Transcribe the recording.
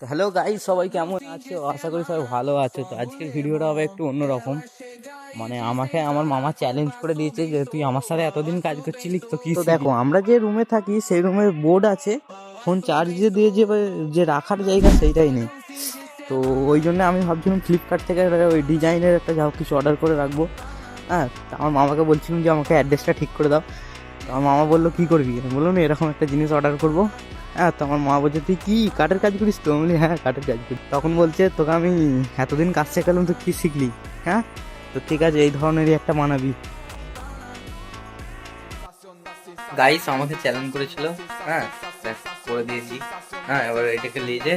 তো hello guys, সবাই কেমন আছো? আশা করি সবাই ভালো আছো। তো আজকের ভিডিওটা হবে একটু অন্যরকম। মানে আমাকে আমার মামা চ্যালেঞ্জ করে দিয়েছে যে তুই আমার সাথে এতদিন কাজ করছিলি তো কি শিখলি। দেখো, আমরা যে রুমে থাকি সেই রুমে বোর্ড আছে, ফোন চার্জ দিয়ে যে যে রাখার জায়গা সেইটাই নেই। তো ওই জন্য আমি ভাবছিলাম ফ্লিপকার্ট থেকে ওই ডিজাইনের একটা যা হোক কিছু অর্ডার করে রাখবো। হ্যাঁ, তা আমার মামাকে বলছিলাম যে আমাকে অ্যাড্রেসটা ঠিক করে দাও। তো আমার মামা বললো কী করবি? আমি বললাম না, এরকম একটা জিনিস অর্ডার করবো। হ্যাঁ, তো আমার মা বলছে তুই কি কাঠের কাজ করিস? তো আমি বলি হ্যাঁ, কাঠের কাজ করি। তখন বলছে তোকে আমি এতদিন কাজ শেখালাম, তো কী শিখলি? হ্যাঁ, তো ঠিক আছে, এই ধরনেরই একটা মানাবি। গাইস আমাকে চ্যালেঞ্জ করেছিল, হ্যাঁ করে দিয়েছি। হ্যাঁ, এবার এটাকে নিয়ে যে